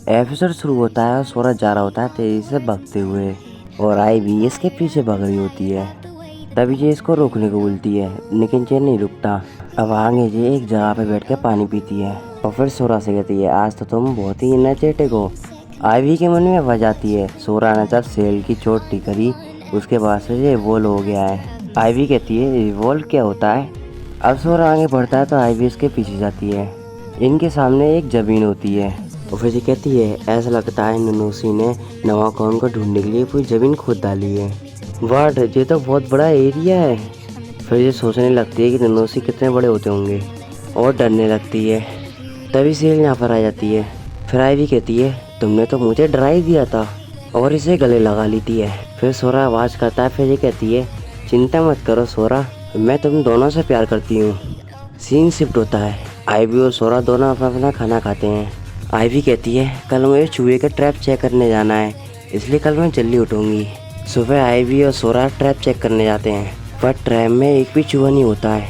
Episode शुरू होता है और सोरा जा रहा होता है तेजी से भागते हुए और आईवी इसके पीछे भाग रही होती है। तभी ये इसको रोकने को बोलती है लेकिन ये नहीं रुकता। अब आगे ये एक जगह पे बैठ के पानी पीती है और फिर सोरा से कहती है आज तो तुम बहुत ही एनर्जेटिक हो। आईवी के मन में आवाज आती है सोरा ने जब सेल की चोट ठीक करी उसके बाद से ये इवॉल्व हो गया है। आईवी कहती है इवॉल्व क्या होता है। अब सोरा आगे बढ़ता है तो आईवी इसके पीछे जाती है। इनके सामने एक जमीन होती है और फिर ये कहती है ऐसा लगता है ननोसी ने नवा कौन को ढूंढने के लिए पूरी जमीन खोद डाली है। वाट ये तो बहुत बड़ा एरिया है। फिर ये सोचने लगती है कि ननोसी कितने बड़े होते होंगे और डरने लगती है। तभी सेल यहाँ पर आ जाती है। फिर आईवी कहती है तुमने तो मुझे डरा ही दिया था और इसे गले लगा लेती है। फिर सोरा आवाज़ करता है। फिर ये कहती है चिंता मत करो सोरा, मैं तुम दोनों से प्यार करती हूँ। सीन शिफ्ट होता है। आईवी और सोरा दोनों अपना अपना खाना खाते हैं। आईवी कहती है कल मुझे चूहे का ट्रैप चेक करने जाना है इसलिए कल मैं जल्दी उठूंगी। सुबह आईवी और सोरा ट्रैप चेक करने जाते हैं पर ट्रैप में एक भी चूहा नहीं होता है।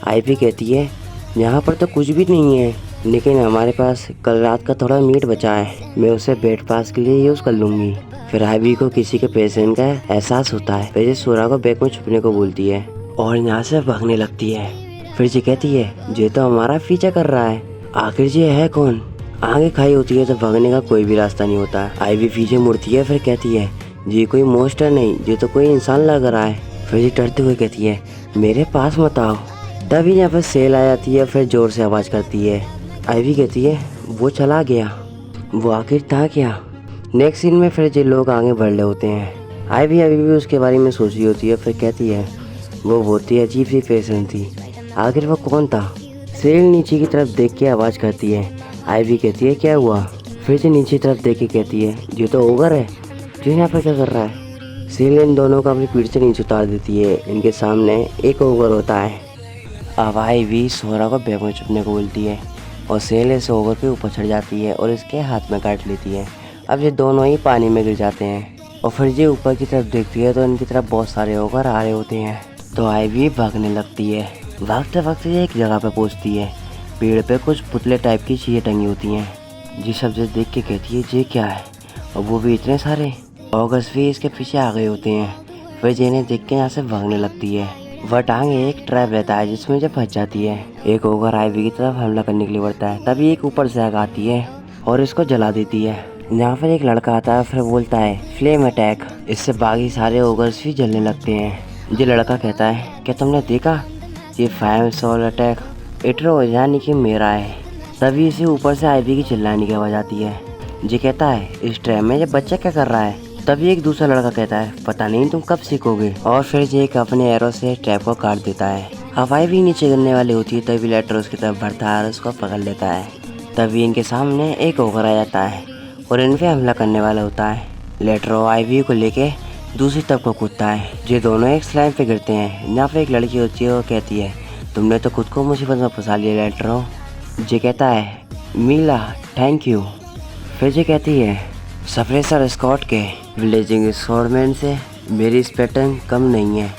आईवी कहती है यहाँ पर तो कुछ भी नहीं है लेकिन हमारे पास कल रात का थोड़ा मीट बचा है, मैं उसे बेड पास के लिए यूज़ कर लूँगी। फिर आईवी को किसी के पेशेंट का एहसास होता है। फिर ये सोरा को बैग में छुपने को बोलती है और यहाँ से भागने लगती है। फिर ये कहती है ये तो हमारा पीछा कर रहा है, आखिर ये है कौन। आगे खाई होती है तो भागने का कोई भी रास्ता नहीं होता। आईवी पीछे मुड़ती है। फिर कहती है ये कोई मोस्टर नहीं, ये तो कोई इंसान लग रहा है। फिर ये डरते हुए कहती है मेरे पास मत आओ। तभी यहाँ पर सेल आ जाती है। फिर जोर से आवाज़ करती है। आईवी कहती है वो चला गया, वो आखिर था क्या। नेक्स्ट सीन में फिर ये लोग आगे बढ़ रहे होते हैं। आईवी अभी भी उसके बारे में सोच रही होती है। फिर कहती है वो बहुत ही अजीब सी पेशेंट थी, आखिर वो कौन था। सेल नीचे की तरफ देख के आवाज़ करती है। आईवी कहती है क्या हुआ। फिर से नीचे तरफ देख के कहती है ये तो ओगर है, जो यहाँ पर क्या कर रहा है। सेल इन दोनों को अपनी पीठ से नीचे उतार देती है। इनके सामने एक ओगर होता है। अब आईवी सोरा को बैग में छुपने को बोलती है और सेल इस ओगर के ऊपर चढ़ जाती है और इसके हाथ में काट लेती है। अब ये दोनों ही पानी में गिर जाते हैं और फिर ये ऊपर की तरफ देखती है तो इनकी तरफ बहुत सारे ओगर आ रहे होते हैं। तो आईवी भागने लगती है। भागते भागते ये एक जगह पे पहुँचती है। पेड़ पे कुछ पुतले टाइप की चीज़ें टंगी होती हैं। जी सब देख के कहती है ये क्या है, और वो भी इतने सारे। ऑगस्ट भी इसके पीछे आ गए होते हैं। फिर जिन्हें देख के यहाँ से भागने लगती है। वह टांग एक ट्रैप रहता है जिसमें जब फंस जाती है। एक ओगर आईवी की तरफ हमला करने के लिए बढ़ता है। तभी एक ऊपर से आग आती है और इसको जला देती है। यहाँ पर एक लड़का आता है। फिर बोलता है फ्लेम अटैक। इससे बाकी सारे ओगर्स भी जलने लगते हैं। ये लड़का कहता है क्या तुमने देखा, ये 5 सोल अटैक इटरो यानी कि मेरा है। तभी इसे ऊपर से आईवी की चिल्लाने की आवाज़ आती है। ये कहता है इस ट्रैप में ये बच्चा क्या कर रहा है। तभी एक दूसरा लड़का कहता है पता नहीं तुम कब सीखोगे। और फिर ये एक अपने एरो से ट्रैप को काट देता है। अब आईवी नीचे गिरने वाली होती है तभी लेटर उसकी तरफ बढ़ता है और उसको पकड़ लेता है। तभी इनके सामने एक ओगर आ जाता है और इन पे हमला करने वाला होता है। लेटर आईवी को लेके दूसरी तरफ को कूदता है। ये दोनों एक स्लाइम पे गिरते हैं। यहाँ पे एक लड़की होती है वो कहती है तुमने तो खुद को मुसीबत में फंसा लिया लेटरो। ये कहता है मीला थैंक यू। फिर ये कहती है सप्रेसर स्कॉट के विलेजिंग स्वॉर्डमैन से मेरी स्पेटन कम नहीं है।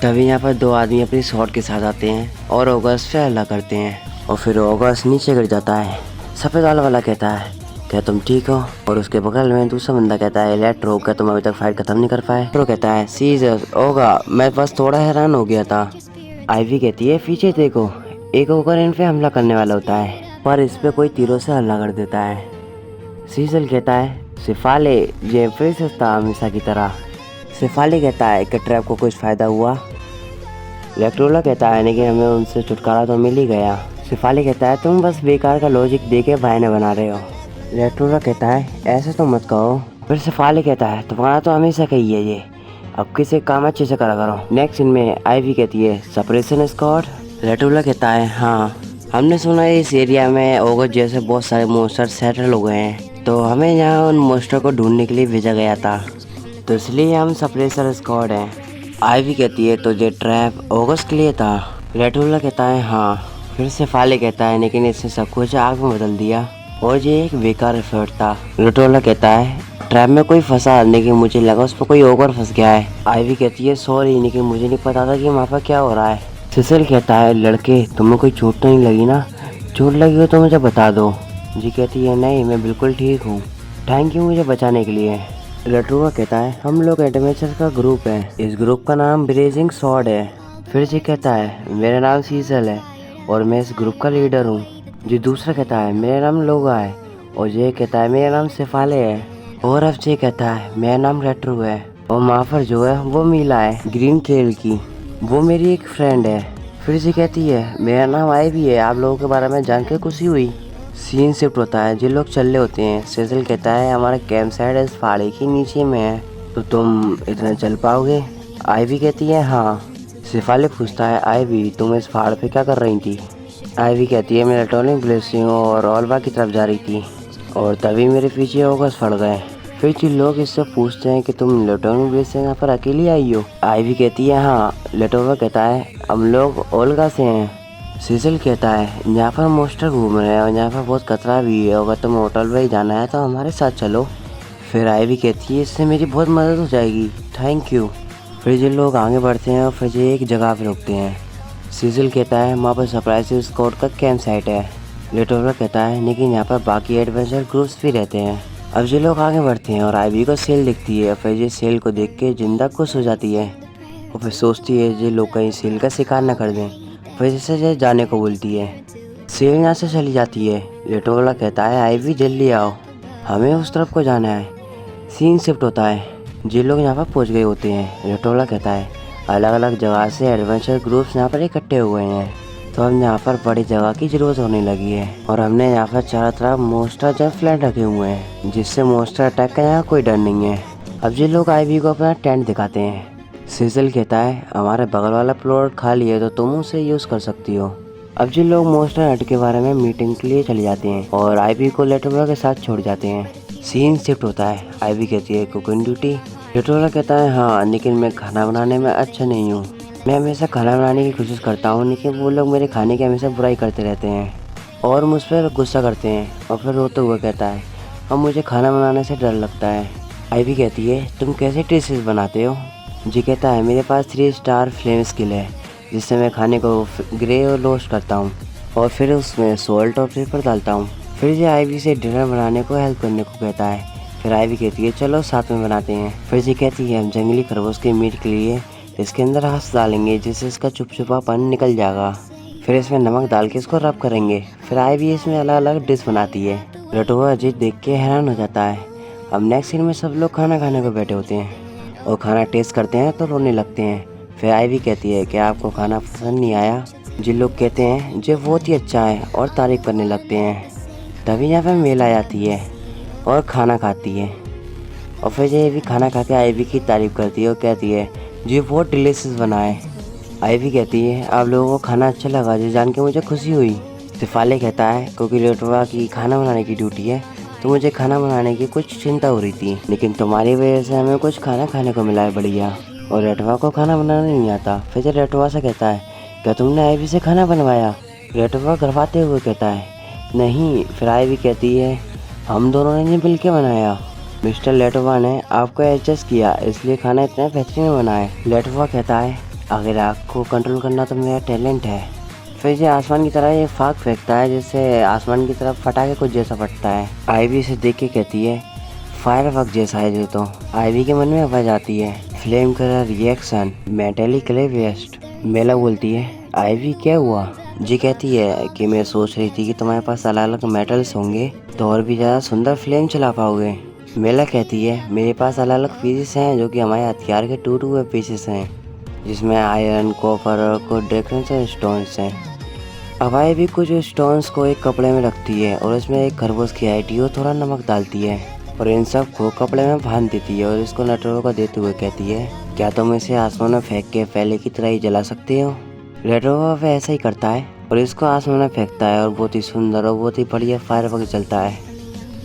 तभी यहाँ पर दो आदमी अपनी स्वॉर्ड के साथ आते हैं और ऑगस्ट से हल्ला करते हैं और फिर ऑगस्ट नीचे गिर जाता है। सफ़ेद वाला कहता है क्या तुम ठीक हो। और उसके बगल में दूसरा बंदा कहता है लेट्रो क्या तुम अभी तक फाइट खत्म नहीं कर पाए। लेट्रो कहता है सीजर होगा, मैं बस थोड़ा हैरान हो गया था। आईवी कहती है पीछे देखो, एक ओगर इन पे हमला करने वाला होता है पर इस पे कोई तीरों से हमला कर देता है। सीजल कहता है सिफाले ये फिर से था हमेशा की तरह। सिफाले कहता है कि ट्रैप को कुछ फ़ायदा हुआ। लेक्टोला कहता है लेकिन हमें उनसे छुटकारा तो मिल ही गया। सिफाले कहता है तुम बस बेकार का लॉजिक दे के बहाने बना रहे हो। लेक्टोला कहता है ऐसे तो मत कहो। फिर सिफाले कहता है तुम्हारा तो हमेशा कही है ये, अब किसी काम अच्छे से करा करो। नेक्स्ट इनमें आईवी कहती है सप्रेशन स्क्वाड। लेटोला कहता है हाँ हमने सुना है इस एरिया में ओगर जैसे बहुत सारे मोस्टर सेटल हो गए हैं, तो हमें यहाँ उन मोस्टर को ढूंढने के लिए भेजा गया था, तो इसलिए हम सप्रेसर स्क्वाड हैं। आईवी कहती है तो ये ट्रैप ऑगस्ट के लिए था। लेटोला कहता है हाँ। फिर से फाले कहता है लेकिन इसने सब कुछ आग में बदल दिया और ये एक बेकार एफर्ट था। लेटोला कहता है ट्रैप में कोई फंसा लेकिन मुझे लगा उस पर कोई ओवर फंस गया है। आईवी कहती है सॉरी लेकिन मुझे नहीं पता था कि वहाँ पर क्या हो रहा है। सिसिल कहता है लड़के तुम्हें कोई चोट तो नहीं लगी ना, चोट लगी हो तो मुझे बता दो। जी कहती है नहीं मैं बिल्कुल ठीक हूँ। थैंक यू मुझे बचाने के लिए। लेटुआ कहता है हम लोग एडवेंचर का ग्रुप है, इस ग्रुप का नाम ब्रेजिंग सॉर्ड है। फिर जी कहता है मेरा नाम सीजल है और मैं इस ग्रुप का लीडर हूँ। जी दूसरा कहता है मेरा नाम लोगा है और ये कहता है मेरा नाम सिफाले है। और अब ये कहता है मेरा नाम रेट्रो है और माफर जो है वो मीला है ग्रीन खेल की, वो मेरी एक फ्रेंड है। फिर जी कहती है मेरा नाम आईवी है, आप लोगों के बारे में जान के खुशी हुई। सीन शिफ्ट होता है, जो लोग चल रहे होते हैं। सेजल कहता है हमारा कैंप साइड इस पहाड़ी के नीचे में है, तो तुम इतना चल पाओगे? आईवी कहती है हाँ। सिफाले पूछता है आईवी तुम इस पहाड़ पे क्या कर रही थी? आईवी कहती है मैं इलेक्ट्रॉनिक ब्लेसिंग और ऑल्बा की तरफ जा रही थी और तभी मेरे पीछे ऑगस्ट पड़ गए। फिर जो लोग इससे पूछते हैं कि तुम इलेक्ट्रॉनिक ब्लेसिंग यहाँ पर अकेली आई हो? आईवी कहती है हाँ। लेटोवा कहता है हम लोग ओल्गा से हैं। सीजल कहता है यहाँ पर मोस्टर घूम रहे हैं और यहाँ पर बहुत खतरा भी है, अगर तुम्हें होटल में ही जाना है तो हमारे साथ चलो। फिर आईवी कहती है इससे मेरी बहुत मदद हो जाएगी, थैंक यू। फिर ये लोग आगे बढ़ते हैं और फिर ये एक जगह पे रुकते हैं। सीजल कहता है वहाँ पर सरप्राइज स्क्वाड का कैंप साइट है। लेटोवा कहता है लेकिन यहाँ पर बाकी एडवेंचर ग्रुप्स भी रहते हैं। अब ये लोग आगे बढ़ते हैं और आईवी को सेल दिखती है। फिर ये सेल को देख के जिंदा खुश हो जाती है और फिर सोचती है ये लोग कहीं सेल का शिकार न कर दें। फिर से ये जाने को बोलती है। सेल यहाँ से चली जाती है। लेटोला कहता है आईवी जल्दी आओ, हमें उस तरफ को जाना है। सीन शिफ्ट होता है, ये लोग यहाँ पर पहुँच गए होते हैं। लेटोला कहता है अलग अलग जगह से एडवेंचर ग्रुप्स यहाँ पर इकट्ठे हुए हैं, तो हम यहाँ पर बड़ी जगह की जरूरत होने लगी है और हमने यहाँ पर चारों तरफ मोस्टर जंप फ्लैट रखे हुए हैं, जिससे मोस्टर अटैक का यहाँ कोई डर नहीं है। अब ये लोग आईवी को अपना टेंट दिखाते हैं। सीजल कहता है हमारे बगल वाला प्लॉट खाली है तो तुम उसे यूज़ कर सकती हो। अब ये लोग मोस्टर हट के बारे में मीटिंग के लिए चले जाते हैं और आईवी को लेटोला के साथ छोड़ जाते हैं। सीन शिफ्ट होता है, आईवी कहती है कुकिंग ड्यूटी। लेटोला कहता है हाँ लेकिन मैं खाना बनाने में अच्छा नहीं हूँ, मैं हमेशा खाना बनाने की कोशिश करता हूँ लेकिन वो लोग मेरे खाने की हमेशा बुराई करते रहते हैं और मुझ पर गुस्सा करते हैं। और फिर रोते हुए कहता है अब मुझे खाना बनाने से डर लगता है। आईवी कहती है तुम कैसे डिशेस बनाते हो? जी कहता है मेरे पास 3 स्टार फ्लेम स्किल है, जिससे मैं खाने को ग्रे और रोस्ट करता हूँ और फिर उसमें सॉल्ट और पेपर डालता हूँ। फिर ये आईवी से डिनर बनाने को हेल्प करने को कहता है। फिर आईवी कहती है चलो साथ में बनाते हैं। फिर ये कहती है हम जंगली खरगोश के मीट के लिए इसके अंदर हाथ डालेंगे जिससे इसका चुपचुपापन निकल जाएगा। फिर इसमें नमक डाल के इसको रब करेंगे। फिर आईवी इसमें अलग अलग डिश बनाती है। लेटोवा अजीत देख के हैरान हो जाता है। अब नेक्स्ट सीन में सब लोग खाना खाने को बैठे होते हैं और खाना टेस्ट करते हैं तो रोने लगते हैं। फिर आईवी कहती है कि आपको खाना पसंद नहीं आया? जिन लोग कहते हैं जो बहुत ही अच्छा है और तारीफ करने लगते हैं। तभी यहाँ पर मेल आ जाती है और खाना खाती है और फिर ये भी खाना खा के आईवी की तारीफ करती है और कहती है जी बहुत डिलीशियस बना है। आईवी कहती है आप लोगों को खाना अच्छा लगा, जी जान के मुझे खुशी हुई। सिफाले कहता है क्योंकि लेटोवा की खाना बनाने की ड्यूटी है तो मुझे खाना बनाने की कुछ चिंता हो रही थी, लेकिन तुम्हारी वजह से हमें कुछ खाना खाने को मिला है बढ़िया। और लेटोवा को खाना बनाना नहीं आता। फिर लेटोवा से कहता है क्या तुमने आईवी से खाना बनवाया? लेटोवा घबराते हुए कहता है नहीं। फिर आईवी कहती है हम दोनों ने मिल के बनाया, मिस्टर लेटोवा ने आपको एडजस्ट किया इसलिए खाना इतना बेहतरीन बना है। लेटोवा कहता है अगर आग को कंट्रोल करना तो मेरा टैलेंट है। फिर ये आसमान की तरह ये फाग फेंकता है जिससे आसमान की तरफ फटाके कुछ जैसा फटता है। आईवी इसे देख के कहती है फायर वर्क जैसा है जो। तो आईवी के मन में आवाज आती है flame colour reaction metallic clay waste. मेला बोलती है आईवी क्या हुआ? जी कहती है कि मैं सोच रही थी कि तुम्हारे पास अलग अलग मेटल्स होंगे तो और भी ज़्यादा सुंदर फ्लेम चला पाओगे। मेला कहती है मेरे पास अलग अलग पीसेस हैं जो कि हमारे हथियार के टूटे हुए पीसेस हैं, जिसमें आयरन कॉपर और कुछ डेकोरेशन स्टोन्स हैं। अब आईवी कुछ स्टोन्स को एक कपड़े में रखती है और इसमें एक खरगोश की आईडी और थोड़ा नमक डालती है और इन सब को कपड़े में बांध देती है और इसको लेटोवा को देते हुए कहती है क्या तुम इसे आसमान में फेंक के पहले की तरह ही जला सकते हो? लेटोवा वह ऐसा ही करता है और इसको आसमान में फेंकता है और बहुत ही सुंदर और बहुत ही बढ़िया फायर वर्क चलता है।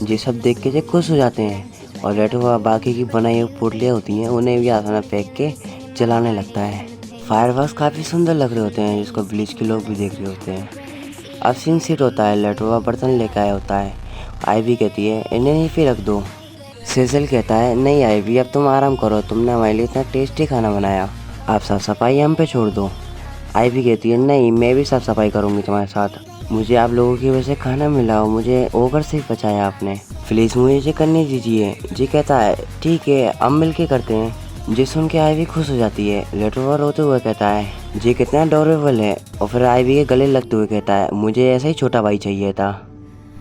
ये सब देख के खुश हो जाते हैं और लेटोवा बाकी की बनाई हुई पुतलियाँ होती हैं उन्हें भी आसमान में फेंक के जलाने लगता है। फायरवर्क्स काफ़ी सुंदर लग रहे होते हैं जिसको ब्लीच के लोग भी देख रहे होते हैं। अब सीन सीट होता है, लेटोवा बर्तन लेकर आया होता है। आईवी कहती है इन्हें यहीं पे रख दो। सेजल कहता है नहीं आईवी अब तुम आराम करो, तुमने हमारे लिए इतना टेस्टी खाना बनाया, आप साफ सफाई हम पे छोड़ दो। आईवी कहती है नहीं मैं भी साफ सफाई करूँगी तुम्हारे साथ, मुझे आप लोगों की वजह से खाना मिला और मुझे ओवर से बचाया आपने, प्लीज़ मुझे ये करने दीजिए। जी कहता है ठीक है अब मिल के करते हैं। जी सुन के आईवी खुश हो जाती है। लेटरवा रोते हुए कहता है जी कितना अडोरेबल है, और फिर आईवी के गले लगते हुए कहता है मुझे ऐसा ही छोटा भाई चाहिए था।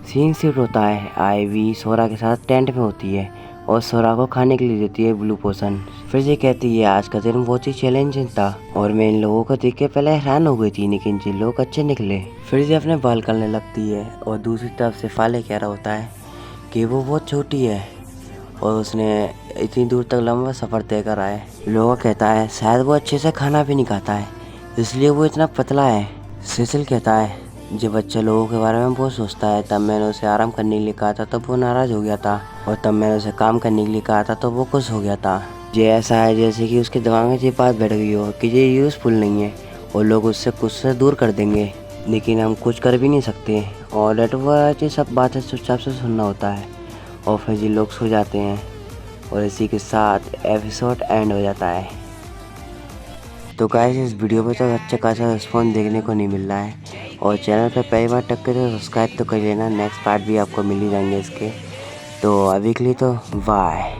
सीन शिफ्ट होता है। आईवी सोरा के साथ टेंट में होती है और सोरा को खाने के लिए देती है ब्लू पोशन। फिर ये कहती है आज का दिन बहुत ही चैलेंजिंग था और मैं इन लोगों को देख के पहले हैरान हो गई थी, लेकिन ये लोग अच्छे निकले। फिर ये अपने बाल करने लगती है और दूसरी तरफ से फाले कह रहा होता है कि वो बहुत छोटी है और उसने इतनी दूर तक लंबा सफ़र तय करा है। लोगों कहता है शायद वो अच्छे से खाना भी नहीं खाता है इसलिए वो इतना पतला है। सेसिल कहता है जो बच्चे लोगों के बारे में बहुत सोचता है, तब मैंने उसे आराम करने के लिए कहा था तब वो नाराज़ हो गया था, और तब मैंने उसे काम करने के लिए कहा था तो वो खुश हो गया था। ये ऐसा है जैसे कि उसके दिमाग में ये बात बैठ गई हो कि ये यूज़फुल नहीं है और लोग उससे कुछ से दूर कर देंगे, लेकिन हम कुछ कर भी नहीं सकते। और ये सब बातें चुपचाप से सुनना होता है और फिर ये लोग सो जाते हैं और इसी के साथ एपिसोड एंड हो जाता है। तो गाइस इस वीडियो पे तो अच्छा खासा रिस्पॉन्स देखने को नहीं मिल रहा है और चैनल पे पहली बार टक्कर तो सब्सक्राइब तो कर लेना, नेक्स्ट पार्ट भी आपको मिल ही जाएंगे इसके। तो अभी के लिए तो बाय।